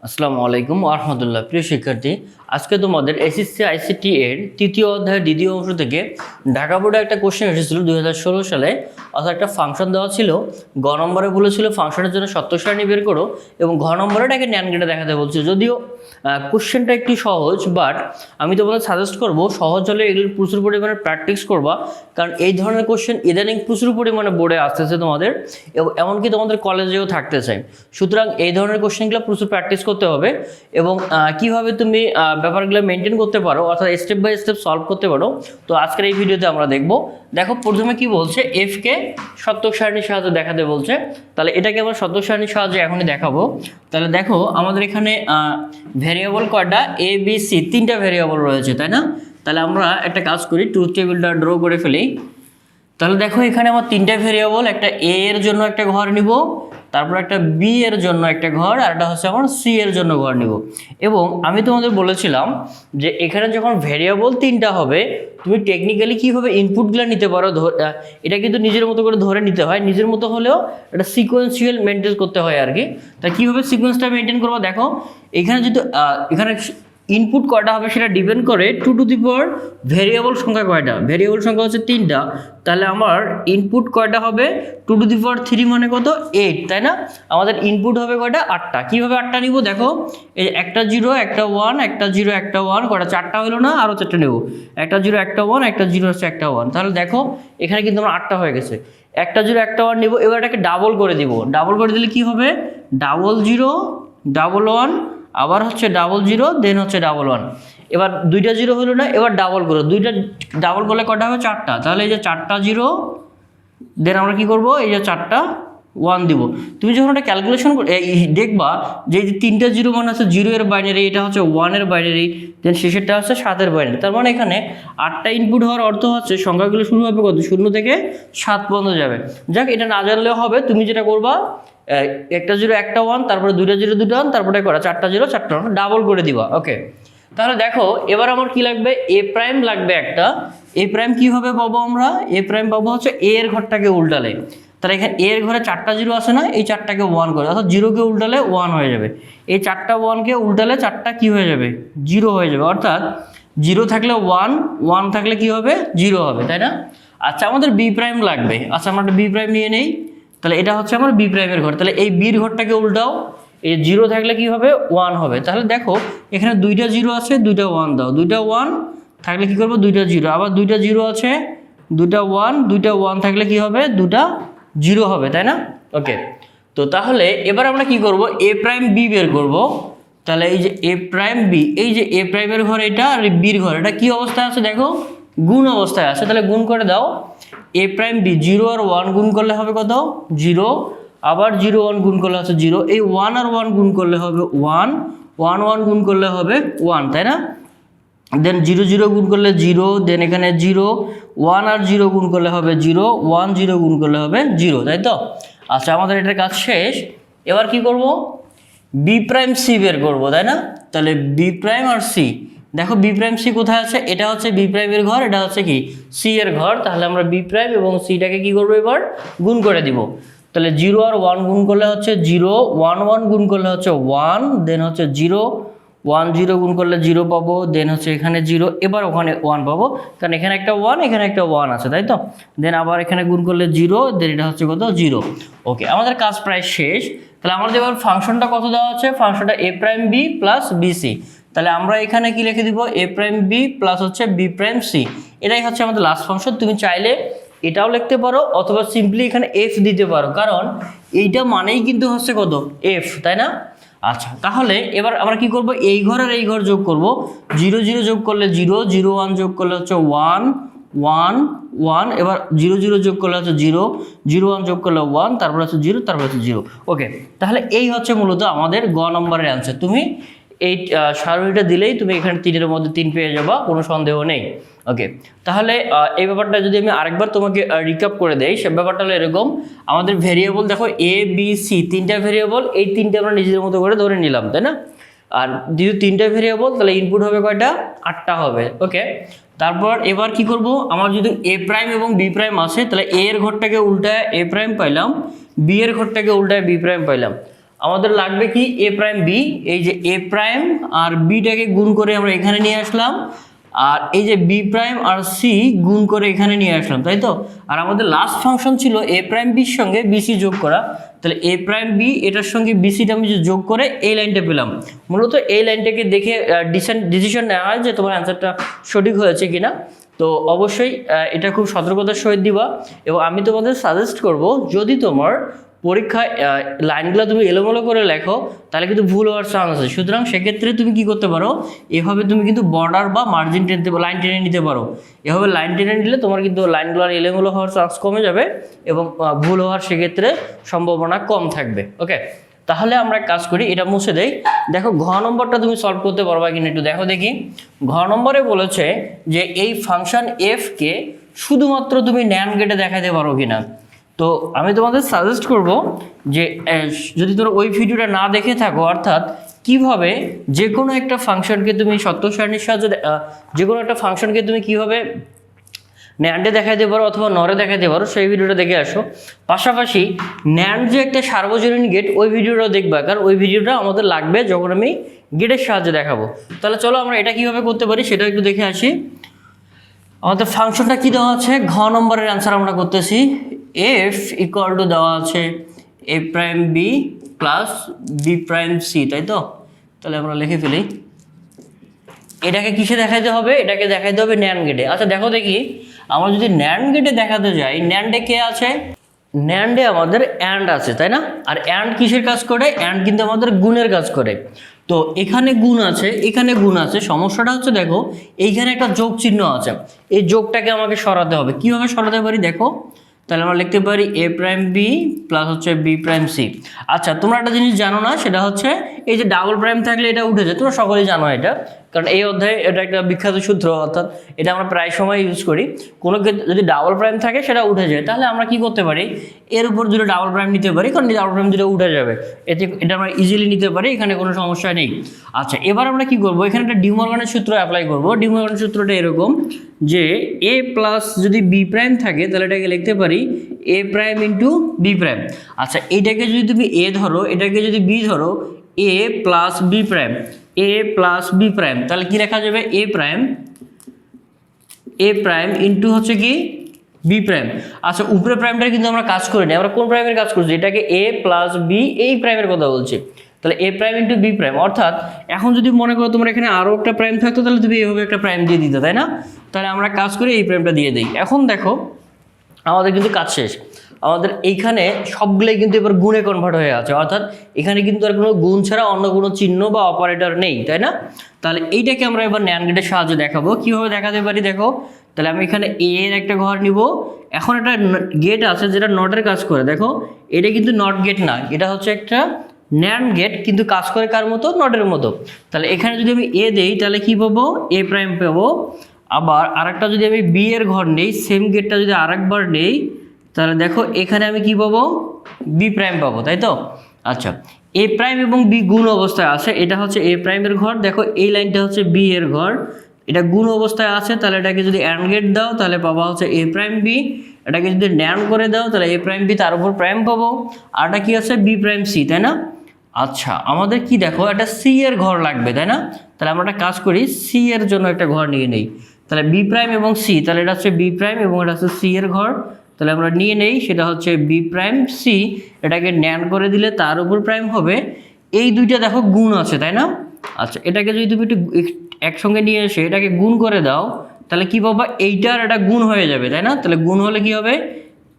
আসসালামু আলাইকুম ওয়া রাহমাতুল্লাহ। প্রিয় শিক্ষার্থী, আজকে তোমাদের এসএসসি আইসিটি এর তৃতীয় অধ্যায়ের দ্বিতীয় অংশ থেকে ঢাকা বোর্ডে একটা কোশ্চেন এসেছিল 2016 সালে। অর্থাৎ একটা ফাংশন দেওয়া ছিল, গ নম্বরে বলেছিল ফাংশনের জন্য সত্য সারণী বের করো এবং ঘ নম্বরে এটাকে ন্যান গেটে দেখাতে বলছে। যদিও কোশ্চেনটা একটি সহজ, বাট আমি তোমাদের সাজেস্ট করব সহজ হলে এগুলো প্রচুর পরিমাণে প্র্যাকটিস করবা, কারণ এই ধরনের কোশ্চেন ইদানিং প্রচুর পরিমাণে বোর্ডে আসতেছে তোমাদের, এবং এমনকি তোমাদের কলেজেও থাকতেছে। সুতরাং এই ধরনের কোশ্চেনগুলো প্রচুর প্র্যাকটিস করতে হবে এবং কিভাবে তুমি ব্যাপারগুলো মেনটেন করতে পারো, অর্থাৎ স্টেপ বাই স্টেপ সলভ করতে পারো। তো আজকের এই ভিডিওতে আমরা দেখব। দেখো প্রথমে কি বলছে, এফ কে সত্যক সারণীর সাহায্যে দেখাতে বলছে। তাহলে এটাকে আমরা সত্যক সারণীর সাহায্যে এখনই দেখাবো। তাহলে দেখো আমাদের এখানে ভেরিয়েবল কয়টা, এ বি সি তিনটা ভেরিয়েবল রয়েছে, তাই না? তাহলে আমরা একটা কাজ করি, ট্রুথ টেবিলটা ড্র করে ফেলি। তাহলে দেখো এখানে আমার তিনটা ভেরিয়েবল, একটা এ এর জন্য একটা ঘর নিব, তারপর একটা বি এর জন্য একটা ঘর, আর একটা হচ্ছে আমার সি এর জন্য ঘর নিব। এবং আমি তোমাদের বলেছিলাম যে এখানে যখন ভেরিয়েবল তিনটা হবে, তুমি টেকনিক্যালি কীভাবে ইনপুটগুলো নিতে পারো, এটা কিন্তু নিজের মতো করে ধরে নিতে হয়। নিজের মতো হলেও একটা সিকোয়েন্সিয়াল মেনটেন করতে হয় আর কি। তা কীভাবে সিকোয়েন্সটা মেনটেন করবো, দেখো এখানে যদি এখানে ইনপুট কয়টা হবে সেটা ডিপেন্ড করে to to the power variable সংখ্যা কয়টা। ভেরিয়েবল সংখ্যা হচ্ছে তিনটা, তাহলে আমার ইনপুট কয়টা হবে, টু টু দি পাওয়ার 3 মানে কত, 8, তাই না? আমাদের ইনপুট হবে কয়টা, 8টা। কীভাবে 8টা নিব, দেখো এই একটা 0 একটা 1 একটা 0 একটা 1 কয়টা, 4টা হলো না, আরও 4টা নেব, একটা 0 একটা 1 একটা 0 হচ্ছে একটা 1। তাহলে দেখো এখানে কিন্তু আমার 8টা হয়ে গেছে। একটা 0 একটা 1 নিব, এবার এটাকে ডাবল করে দিব। ডাবল করে দিলে কি হবে, 00 11 আবার হচ্ছে 00 দেন হচ্ছে 11। এবার দুইটা 0 হলো না, এবার ডাবল করো, দুইটা ডাবল করলে কটা হবে, 4টা। তাহলে এই যে 4টা 0 দেন আমরা কি করব, এই যে 4টা 1 দিব। তুমি যখন এটা ক্যালকুলেশন দেখবা যে এই যে 3টা 0 মানে হচ্ছে 0 এর বাইনারি, এটা হচ্ছে 1 এর বাইনারি, দেন শেষেরটা হচ্ছে 7 এর বাইনারি। তার মানে এখানে 8টা ইনপুট হওয়ার অর্থ হচ্ছে সংখ্যাগুলো শুরু হবে কত, 0 থেকে 7 পর্যন্ত যাবে। যাক, এটা না জানলেও হবে, তুমি যেটা করবা একটা 0 একটা 1, তারপরে দুইটা 0 দুটো 1, তারপরে করা 4টা 0 4টা 1 ডাবল করে দিবা। ওকে, তাহলে দেখো এবার আমার কি লাগবে, এ প্রাইম লাগবে একটা। এ প্রাইম কিভাবে পাবো আমরা, এ প্রাইম পাবো হচ্ছে এ এর ঘরটাকে উল্টালে। তাহলে এখানে এর ঘরে 4টা 0 আছে না, এই 4টাকে 1 করে, অর্থাৎ 0কে উল্টালে 1 হয়ে যাবে। এই 4টা 1কে উল্টালে 4টা কি হয়ে যাবে, 0 হয়ে যাবে। অর্থাৎ 0 থাকলে 1, 1 থাকলে কি হবে, 0 হবে, তাই না? আচ্ছা, আমাদের বি প্রাইম লাগবে। আচ্ছা, আমরা একটা বি প্রাইম নিয়ে নেই। তাহলে এটা হচ্ছে আমার বি প্রাইমের ঘর। তাহলে এই বির ঘরটাকে উল্টাও, এই 0 থাকলে কি হবে, 1 হবে। তাহলে দেখো এখানে দুইটা 0 আছে, দুইটা 1 দাও, দুইটা 1 থাকলে কি করবো, দুইটা 0, আবার দুইটা 0 আছে, দুইটা 1, দুইটা 1 থাকলে কি হবে, দুটা 0 হবে, তাই না? ওকে, তো তাহলে এবার আমরা কি করব, এ প্রাইম বি বের করব। তাহলে এই যে এ প্রাইম বি, এই যে এ প্রাইমের ঘর এটা আর বির ঘর, এটা কি অবস্থায় আছে, দেখো গুণ অবস্থায় আছে। তাহলে গুণ করে দাও, এ প্রাইম বি 0 আর 1 গুণ করলে হবে কত, 0, আবার 0 1 গুণ করলে হচ্ছে 0, এই 1 আর 1 গুণ করলে হবে 1, 1 1 গুণ করলে হবে 1, তাই না? দেন 0 0 গুণ করলে 0, দেন এখানে 0, 1 আর 0 গুণ করলে হবে 0, 1 0 গুণ করলে হবে 0, তাই তো? আচ্ছা, আমাদের এটার কাজ শেষ। এবার কি করব, বি প্রাইম সি বের করবো, তাই না? তাহলে বি প্রাইম আর সি, দেখো বি প্রাইম সি কোথায় আছে, এটা হচ্ছে বি প্রাইমের ঘর, এটা হচ্ছে কি সি এর ঘর। তাহলে আমরা বি প্রাইম এবং সিটাকে কি করবো, এবার গুণ করে দিব। তাহলে 0 আর 1 গুণ করলে হচ্ছে 0, 1 1 গুণ করলে হচ্ছে 1, দেন হচ্ছে 0, 1 0 গুণ করলে 0 পাবো, দেন হচ্ছে এখানে 0, এবার ওখানে 1 পাবো, কারণ এখানে একটা 1 এখানে একটা 1 আছে, তাই তো? দেন আবার এখানে গুণ করলে 0, দেন এটা হচ্ছে কত, 0। ওকে, আমাদের কাজ প্রায় শেষ। তাহলে আমাদের এবার ফাংশনটা কত দেওয়া আছে, ফাংশনটা এ প্রাইম বি প্লাস বিসি। তাহলে আমরা এখানে কি লিখে দিব, এ প্রাইম বি প্লাস হচ্ছে বি প্রাইম সি, এটাই হচ্ছে আমাদের লাস্ট ফাংশন। তুমি চাইলে এটাও লিখতে পারো অথবা সিম্পলি এখানে এফ দিতে পারো, কারণ এইটা মানেই কিন্তু হচ্ছে কত, এফ, তাই না? আচ্ছা, তাহলে এবার আমরা কি করব, এই ঘর আর এই ঘর যোগ করব। 0 0 যোগ করলে 0, 0 1 যোগ করলে হচ্ছে 1 1 1, এবার 0 0 যোগ করলে হচ্ছে 0, 0 1 যোগ করলে 1, তারপর হচ্ছে 0, তারপর হচ্ছে 0। ওকে, তাহলে এই হচ্ছে মূলত আমাদের গ নম্বরের অ্যান্সার। তুমি এই সারণীটা দিলেই তুমি এখানে 3-এর মধ্যে 3 পেয়ে যাবা, কোনো সন্দেহ নেই। ওকে, তাহলে এই ব্যাপারটা যদি আমি আরেকবার তোমাকে রিক্যাপ করে দেই, সে ব্যাপারটা হলো এরকম। আমাদের ভেরিয়েবল দেখো এ বি সি, তিনটা ভেরিয়েবল, এই তিনটে আমরা নিজেদের মতো করে ধরে নিলাম, তাই না? আর যেহেতু তিনটা ভেরিয়েবল, তাহলে ইনপুট হবে কয়টা, 8টা হবে। ওকে, তারপর এবার কি করব, আমার যদি এ প্রাইম এবং বি প্রাইম আসে, তাহলে এ এর ঘরটাকে উল্টায় এ প্রাইম পাইলাম, বি এর ঘরটাকে উল্টায় বি প্রাইম পাইলাম। আমাদের লাগবে কি এ প্রাইম বি, এই যে এ প্রাইম আর বিটাকে গুণ করে আমরা এখানে নিয়ে আসলাম, আর এই যে বি প্রাইম আর সি গুণ করে এখানে নিয়ে আসলাম, তাই তো। আর আমাদের লাস্ট ফাংশন ছিল এ প্রাইম বির সঙ্গে বিসি যোগ করা, তাহলে এ প্রাইম বি এটার সঙ্গে বিসিটা আমি যোগ করে এই লাইনটা পেলাম। মূলত এই লাইনটাকে দেখে ডিসিশন নেওয়া হয় যে তোমার অ্যান্সারটা সঠিক হয়েছে কিনা। তো অবশ্যই এটা খুব সতর্কতার সহিত দিবা, এবং আমি তোমাদের সাজেস্ট করব যদি তোমার পরীক্ষায় লাইনগুলো তুমি এলোমেলো করে লেখো তাহলে কিন্তু ভুল হওয়ার চান্স আছে। সুতরাং সেক্ষেত্রে তুমি কি করতে পারো, এভাবে তুমি কিন্তু বর্ডার বা মার্জিন টেনে লাইন টেনে নিতে পারো। এভাবে লাইন টেনে নিলে তোমার কিন্তু লাইনগুলো এলোমেলো হওয়ার চান্স কমে যাবে এবং ভুল হওয়ার সেক্ষেত্রে সম্ভাবনা কম থাকবে। ওকে, তাহলে আমরা কাজ করি, এটা মুছে দেই। দেখো ঘ নম্বরটা তুমি সলভ করতে পারবা কিনা একটু দেখো দেখি। ঘ নম্বরে বলেছে যে এই ফাংশন এফ কে শুধুমাত্র তুমি ন্যান্ড গেটে দেখাতে পারো কিনা। তো আমি তোমাদের সাজেস্ট করব যে যদি তোমরা ওই ভিডিওটা না দেখে থাকো, অর্থাৎ কিভাবে যে কোনো একটা ফাংশনকে তুমি সত্য সারণীর সাহায্যে যে কোনো একটা ফাংশনকে তুমি কিভাবে ন্যান্ডে দেখাইতে পারো অথবা নরে দেখাইতে পারো, সেই ভিডিওটা দেখে আসো। পাশাপাশি ন্যান্ড যে একটা সার্বজনীন গেট, ওই ভিডিওটাও দেখবা, কারণ ওই ভিডিওটা আমাদের লাগবে যখন আমি গেটের সাহায্যে দেখাবো। তাহলে চলো আমরা এটা কিভাবে করতে পারি সেটা একটু দেখে আসি। আমাদের ফাংশনটা কি দেওয়া আছে, ঘ নম্বরের অ্যান্সার আমরা করতেছি। এফ ইকুয়াল টু দেওয়া আছে A prime B plus B prime C, তাই তো। তাহলে আমরা লিখে ফেলি, এটাকে কিসে দেখাইতে হবে, এটাকে দেখাইতে হবে ন্যান্ড গেটে। আচ্ছা দেখো দেখি, আমরা যদি ন্যান্ড গেটে দেখাতে যাই, ন্যান্ডে কে আছে, ন্যান্ডে আমাদের অ্যান্ড আছে, তাই না। আর অ্যান্ড কিসের কাজ করে, অ্যান্ড কিন্তু আমাদের গুণের কাজ করে। তো এখানে গুণ আছে, এখানে গুণ আছে, সমস্যাটা হচ্ছে দেখো এইখানে একটা যোগ চিহ্ন আছে, এই যোগটাকে আমাকে সরাতে হবে। কীভাবে সরাতে পারি দেখো, তাহলে আমরা লিখতে পারি এ প্রাইম বি প্লাস হচ্ছে বি প্রাইম সি। আচ্ছা তোমরা একটা জিনিস জানো না, সেটা হচ্ছে এই যে ডাবল প্রাইম থাকলে এটা উঠে যায়, তোমরা সকলেই জানো এটা, কারণ এই অধ্যায়ে এটা একটা বিখ্যাত সূত্র, অর্থাৎ এটা আমরা প্রায় সময় ইউজ করি। কোনো ক্ষেত্রে যদি ডাবল প্রাইম থাকে সেটা উঠে যায়, তাহলে আমরা কি করতে পারি, এর উপর দুটো ডাবল প্রাইম নিতে পারি, কারণ ডাবল প্রাইম দুটো উঠে যাবে, এটা আমরা ইজিলি নিতে পারি, এখানে কোনো সমস্যা নেই। আচ্ছা এবার আমরা কি করব, এখানে একটা ডিমর্গানের সূত্র অ্যাপ্লাই করব। ডিমর্গানের সূত্রটা এরকম যে এ প্লাস যদি বি প্রাইম থাকে তাহলে এটাকে লিখতে পারি এ প্রাইম ইন্টু বি প্রাইম। আচ্ছা এইটাকে যদি তুমি এ ধরো, এটাকে যদি বি ধরো, এ প্লাস বি প্রাইম, এ প্লাস বি প্রাইম, তাহলে কি লেখা যাবে এ প্রাইম ইন্টু হচ্ছে কি বি প্রাইম। আচ্ছা উপরে প্রাইমটা কিন্তু আমরা কাজ করি না, আমরা কোন প্রাইমের কাজ করছি, এটাকে এ প্লাস বি এই প্রাইমের কথা বলছি। তাহলে এ প্রাইম ইন্টু বি প্রাইম, অর্থাৎ এখন যদি মনে করো তোমার এখানে আরও একটা প্রাইম থাকতো তাহলে তুমি এইভাবে একটা প্রাইম দিয়ে দিতে, তাই না। তাহলে আমরা কাজ করে এই প্রাইমটা দিয়ে দিই। এখন দেখো আমাদের কিন্তু কাজ শেষ, আমাদের এইখানে সবগুলোই কিন্তু এবার গুণে কনভার্ট হয়ে আছে, অর্থাৎ এখানে কিন্তু আর কোনো গুণ ছাড়া অন্য কোনো চিহ্ন বা অপারেটর নেই, তাই না। তাহলে এইটাকে আমরা এবার ন্যান্ড গেটের সাহায্যে দেখাবো। কীভাবে দেখাতে পারি দেখো, তাহলে আমি এখানে এ এর একটা ঘর নিব, এখন একটা গেট আছে যেটা নটের কাজ করে, দেখো এটা কিন্তু নট গেট না, এটা হচ্ছে একটা ন্যান্ড গেট, কিন্তু কাজ করে কার মতো, নটের মতো। তাহলে এখানে যদি আমি এ দেই তাহলে কি পাবো, এ প্রাইম পাবো। আবার আরেকটা যদি আমি বি এর ঘর নেই, সেম গেটটা যদি আরেকবার নেই তাহলে দেখো এখানে আমি কি পাবো, বি প্রাইম পাবো, তাই তো। আচ্ছা এ প্রাইম এবং বি গুণ অবস্থায় আছে, এটা হচ্ছে এ প্রাইমের ঘর, দেখো এই লাইনটা হচ্ছে বি এর ঘর, এটা গুণ অবস্থায় আছে, তাহলে এটাকে যদি অ্যান্ড গেট দাও তাহলে পাবা হচ্ছে এ প্রাইম বি, এটাকে যদি ন্যান্ড করে দাও তাহলে এ প্রাইম বি তার উপর প্রাইম পাবো, আর এটা কি আছে বি প্রাইম সি, তাই না। আচ্ছা আমাদের কি দেখো একটা সি এর ঘর লাগবে, তাই না। তাহলে আমরা একটা কাজ করি, সি এর জন্য একটা ঘর নিয়ে নেই, তাহলে বি প্রাইম এবং সি, তাহলে এটা হচ্ছে বি প্রাইম এবং এটা হচ্ছে সি এর ঘর, তাহলে আমরা নিয়ে নেই, সেটা হচ্ছে বি প্রাইম সি, এটাকে ন্যান্ড করে দিলে তার উপর প্রাইম হবে। এই দুইটা দেখো গুণ আছে, তাই না। আচ্ছা এটাকে যদি তুমি একটু একসঙ্গে নিয়ে এসে এটাকে গুণ করে দাও তাহলে কি পাবা, এইটার এটা গুণ হয়ে যাবে, তাই না। তাহলে গুণ হলে কি হবে,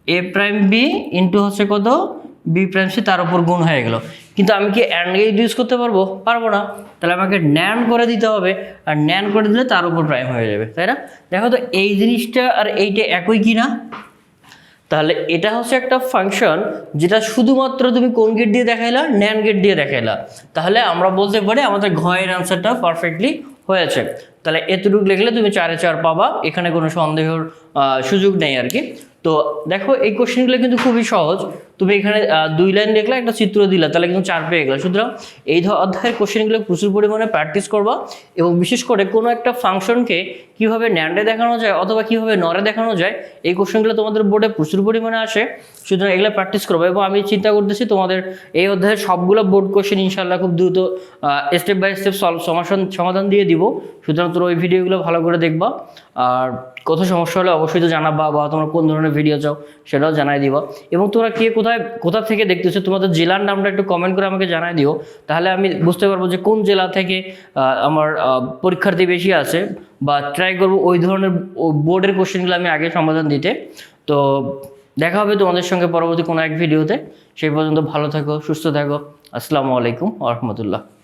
এ প্রাইম বি ইন্টু হচ্ছে কত, বি প্রাইম সি, তার উপর গুণ হয়ে গেল। কিন্তু আমি কি অ্যান্ড গেট ইউজ করতে পারবো না, তাহলে আমাকে ন্যান্ড করে দিতে হবে, আর ন্যান্ড করে দিলে তার উপর প্রাইম হয়ে যাবে, তাই না। দেখো তো এই জিনিসটা আর এইটা একই কি না। তাহলে এটা হচ্ছে একটা ফাংশন যেটা শুধুমাত্র তুমি কোন গেট দিয়ে দেখাইলা, ন্যান্ড গেট দিয়ে দেখাইলা, তাহলে আমরা বলতে পারি আমাদের ঘয়ের অ্যান্সারটা পারফেক্টলি হয়েছে। তাহলে এতটুকু লিখলে তুমি 4-এ 4 পাবা, এখানে কোনো সন্দেহের সুযোগ নেই আর কি। তো দেখো এই কোশ্চেনগুলো কিন্তু খুবই সহজ, তুমি এখানে 2 লাইন লিখলা, একটা চিত্র দিলা, তাহলে কিন্তু 4 পেয়ে গেলা। সুতরাং এই অধ্যায়ের কোশ্চেনগুলো প্রচুর পরিমাণে প্র্যাকটিস করবা, এবং বিশেষ করে কোনো একটা ফাংশনকে কিভাবে ন্যান্ডে দেখানো যায় অথবা কিভাবে নরে দেখানো যায়, এই কোশ্চেনগুলো তোমাদের বোর্ডে প্রচুর পরিমাণে আসে। সুতরাং এগুলো প্র্যাকটিস করবো, এবং আমি চিন্তা করতেছি তোমাদের এই অধ্যায়ের সবগুলো বোর্ড কোশ্চেন ইনশাআল্লাহ খুব দ্রুত স্টেপ বাই স্টেপ সমাধান দিয়ে দিব। সুতরাং তোমরা ওই ভিডিওগুলো ভালো করে দেখবা, আর কোথাও সমস্যা হলে অবশ্যই তো জানাবা, বা তোমরা কোন ধরনের ভিডিও চাও সেটাও জানাই দিবা। এবং তোমরা কে কোথা থেকে দেখতেছো তোমাদের জেলার নামটা একটু কমেন্ট করে আমাকে জানাই দিও, তাহলে আমি বুঝতে পারবো যে কোন জেলা থেকে আমার পরীক্ষার্থী বেশি আছে, বা ট্রাই করবো ওই ধরনের বোর্ডের কোশ্চেনগুলো আমি আগে সমাধান দিতে। তো দেখা হবে তোমাদের সঙ্গে পরবর্তী কোনো এক ভিডিওতে। সেই পর্যন্ত ভালো থাকো, সুস্থ থাকো। আসসালামু আলাইকুম ওয়া রাহমাতুল্লাহ।